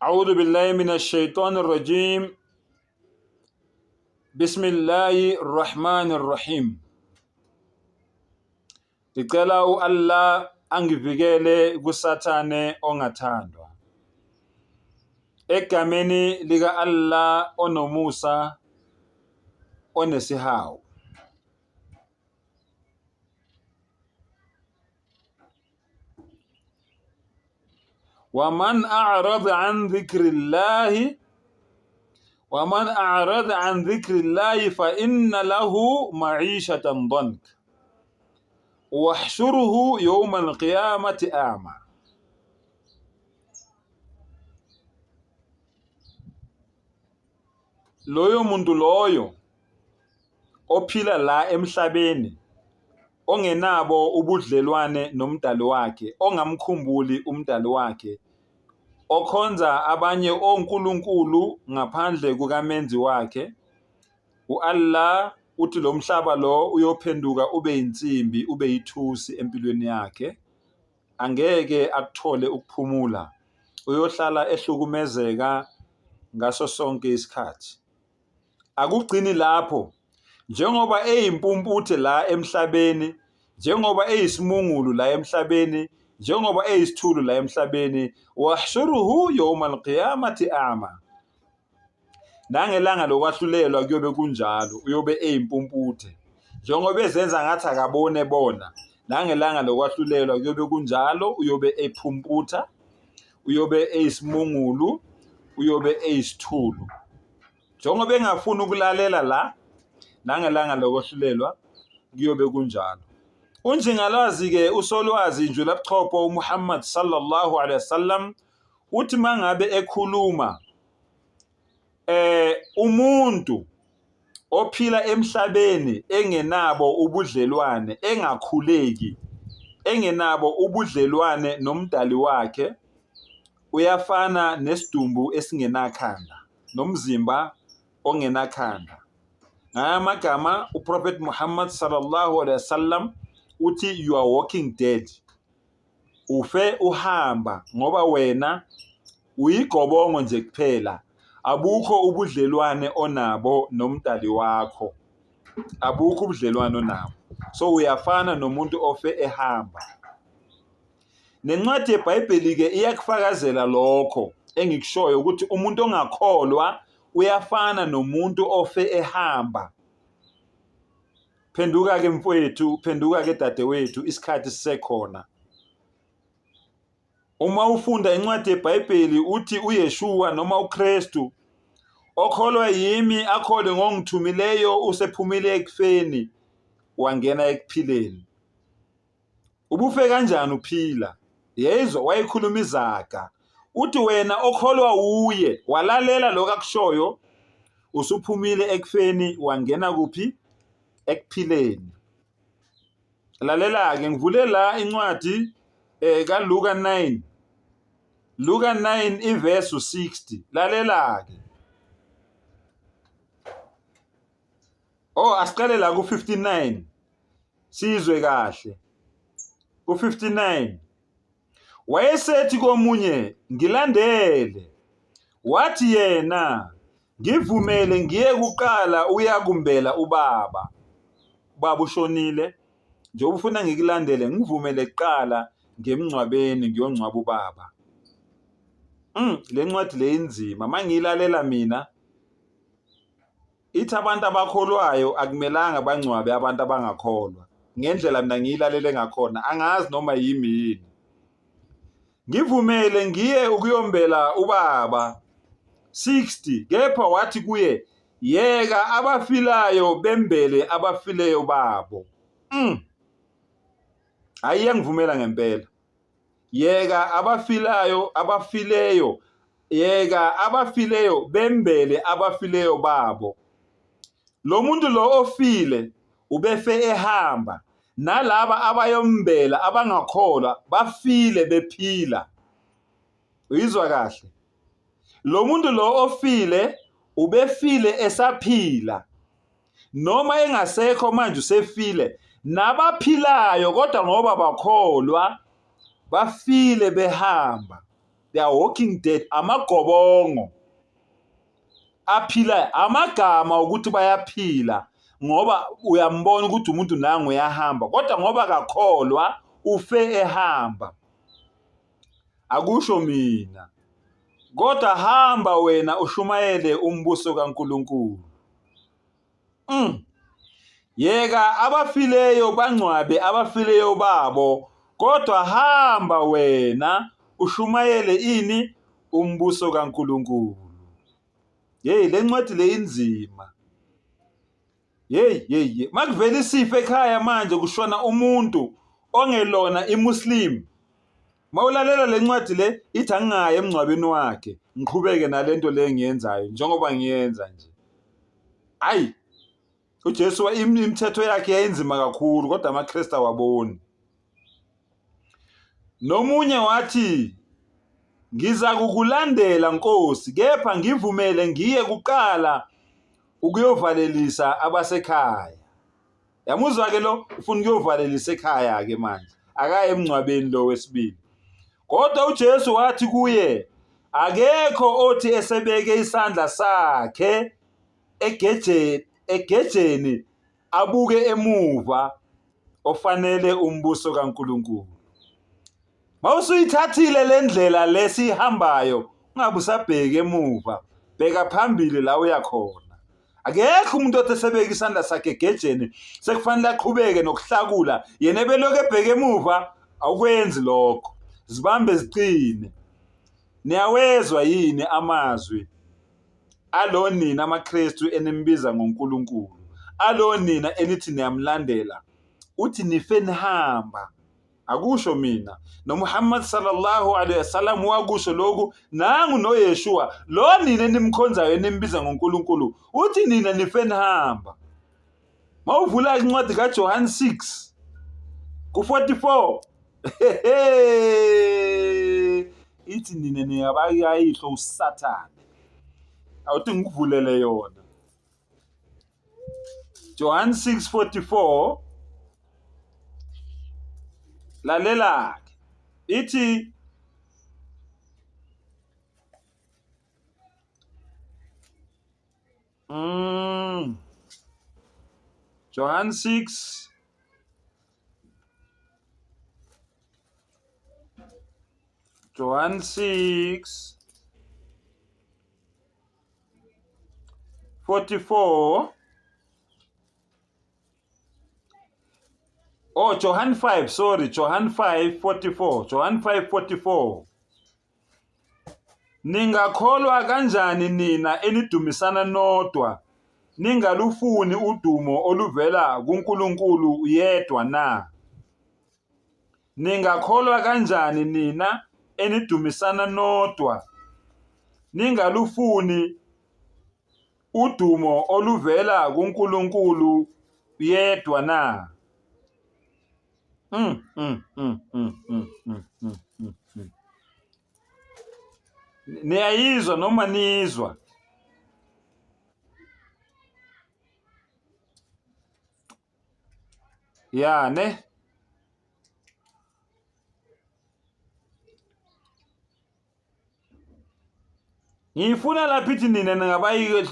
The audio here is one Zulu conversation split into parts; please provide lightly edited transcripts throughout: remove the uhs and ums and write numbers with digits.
أعوذ بالله من الشيطان الرجيم. بسم الله الرحمن الرحيم. Ngicela Allah angivikele kusathane ongathandwa. Egameni lika Allah onomusa onesihawu. ومن أعرض عن ذكر الله فإن له معيشة ضنك واحشره يوم القيامة أعمى. Loyo muntu loyo ophila la emhlabeni ongenabo ubudlelwane nomdali wakhe, ongamkhumbuli umdali wakhe, okhonza abanye onkulunkulu ngaphandle kukamenzi wakhe, uAllah uthi lo mhlaba lo uyophenduka ube insimbi, ube yithusi empilweni yakhe, angeke akuthole ukuphumula, uyohlala ehlukumezeka ngaso sonke isikhathi. Akugcini lapho, njengoba eyimpumputhe la emhlabeni, njengoba eyisimungulu la emhlabeni, njengoba eyisithulu la emhlabeni, wahshuruhu yawmal qiyamati a'ma. Nangelanga lokwahlulelwa kuyobe kunjalo, uyobe eyimpumputhe. Njengoba ezenza ngathi akabone bona, nangelanga lokwahlulelwa kuyobe kunjalo, uyobe ephumputha, uyobe eyisimungulu, uyobe eyisithulu. Njengoba engafuni ukulalela la, nangelanga lokwahlulelwa kuyobe kunjalo. Unjingalwazi ke usolwazi njulabuchopho uMuhammad sallallahu alaihi wasallam uthi mangabe ekhuluma umuntu ophila emhlabeni engenabo ubudlelwane, engakhuleki, engenabo ubudlelwane nomdali wakhe, uyafana nesidumbu esingenakhanda, nomzimba ongenakhanda. Ngamagama uProphet Muhammad sallallahu alaihi wasallam uthi you are walking dead. Ufe uhamba ngoba wena uyigobongo nje kuphela. Abukho ubudlelwane onabo nomdali wakho. Abukho ubudlelwane onabo. So uyafana nomuntu ofe ehamba. Nencwadi yeBhayibheli ke iyakufakazela lokho engikushoyo ukuthi umuntu ongakholwa uyafana nomuntu ofe ehamba. Phenduka ke mfowethu, phenduka ke dadewethu, isikhathi sisekhona. Uma ufunda incwadi yeBhayibheli uthi uYeshua noma uKristu okholwa yimi akhole ngongithumileyo usephumile ekufeni wangena ekuphileni. Ubufe kanjani uphila? Yezwa wayekhuluma izaga. Uthi wena okholwa uye walalela lokho akushoyo usuphumile ekufeni wangena kuphi? Ekuphileni. Lalela ke ngivule la incwadi kaLuka 9. Luka 9 iverse 60. Lalela ke. Asiqale la ku59. Sizwe kahle. Ku59. Wayesethi komunye ngilandele. Wathi yena ngivumele ngiye kuqala uyakumbela ubaba. Ubaba ushonile. Njengoba ufuna ngikulandele ngivumele kuqala ngemncwabeni ngiyongcwaba ubaba. Le ncwadi le inzima mangilalela mina ithi abantu abakholwayo akumelanga bangcwabe abantu abangakholwa. Ngendlela mina ngiyilalele ngakhona angazi noma yimi. Ngivumele ngiye ukuyombela ubaba. 60 kepha wathi kuye yeka abafilayo bembele abafileyo babo. Ayiyangivumela ngempela. Yeka abafileyo bembele abafileyo babo. Lo muntu lo ofile ubefe ehamba, nalaba abayombela abangakholwa bafile bephila. Uyizwa kahle? Lo muntu lo ofile ubefile esaphila, noma engasekho manje usefile. Nabaphilayo kodwa ngoba bakholwa bafile behamba they are walking dead, amagobongo aphila, amagama ukuthi bayaphila ngoba uyambona ukuthi umuntu nangu uyahamba, kodwa ngoba kakholwa ufe ehamba. Akusho mina, kodwa hamba wena ushumayele umbuso kaNkulunkulu. Yeka abafileyo bangcwabe abafileyo babo, kodwa hamba wena ushumayele ini? Umbuso kaNkulunkulu. Le ncwadi le inzima. Makuvela isifo ekhaya manje kushona umuntu ongelona iMuslim. Mawulalela le ncwadi le ithi angaye emngcwabeni wakhe, ngiqhubeke nalento le engiyenzayo njengoba ngiyenza nje. Hayi, uJesu imithetho yakhe yayinzima kakhulu, kodwa amaKristu awaboni. Nomunye wathi, ngiza kukulandela Nkosi, kepha ngivumele ngiye kuqala ukuyovalelisa abasekhaya. Yamuzwa ke lo, ufuna ukuyovalelisa ekhaya ke manje, akaye emngcwabeni lo wesibili. Kodwa uJesu wathi kuye, akekho othi esebeke isandla sakhe egejeni abuke emuva ofanele umbuso kaNkulunkulu. Mawusuyithathile le ndlela lesihambayo, ungabe usabheke emuva, bheka phambili la uyakhona. Akekho umuntu othi esebeke isandla sakhe egejeni sekufanele aqhubeke nokuhlakula, yena ebelokhu ebheke emuva. Awukwenzi lokho, zibambe ziqine. Niyawezwa yini amazwi alo nina amaKristu enimbiza ngoNkulunkulu, alo nina enithi niyamlandela, uthi nife nihamba? Akusho mina, noMuhammad sallallahu alaihi wasallam wakusho lokhu, nangu noYeshua lo nina enimkhonzayo enimbiza ngoNkulunkulu, uthi nina nife nihamba. Mawuvula incwadi kaJohane 6 ku-44, ithi nina niyabakayihlo uSathane. Awuthi ngikuvulele yona. John 6:44, lalela ke, ithi John 6 John 6:44. Oh, John 5, sorry, John 5:44. John 5:44. Ningakholwa kanjani nina enidumisana nodwa, ningalufuni udumo oluvela kuNkulunkulu yedwa na? Ningakholwa kanjani nina enidumisana nodwa, ningalufuni udumo oluvela kuNkulunkulu yedwa na? Niyayizwa noma nizwa? Ya ne? Ngifuna laphithi nina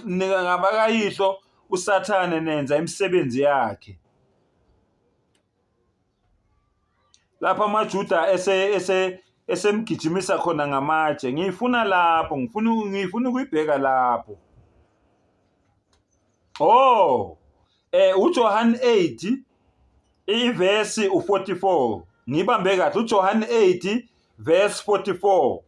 ningabakayihlo uSathane nenza imisebenzi yakhe. Lapha amaJuda esemgijimisa khona ngamatshe, ngifuna lapho, ngifuna ukuyibheka lapho. uJohn 8 ivesi 44, ngibambe kahle, uJohn 8 verse 44.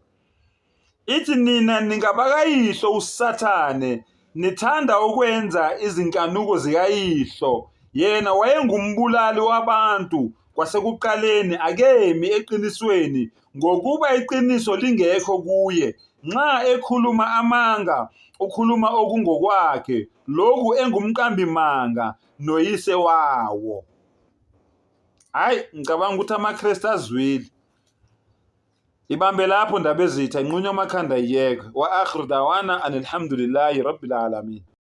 Ithi nina ningabakayihlo uSathane, nithanda ukwenza izinkanuko zikayihlo. Yena wayengumbulali wabantu kwasekuqaleni, akemi eqinisweni, ngokuba iqiniso lingekho kuye. Nxa ekhuluma amanga, ukhuluma okungokwakhe, lokhu engumqambimanga noyise wawo. Hayi, ngicabanga ukuthi amaKristu azwile. Ibambe lapho ndaba ezitha, inqunywa amakhanda iyeke. Wa akhiru dawana anilhamdulillahi rabbil alamin.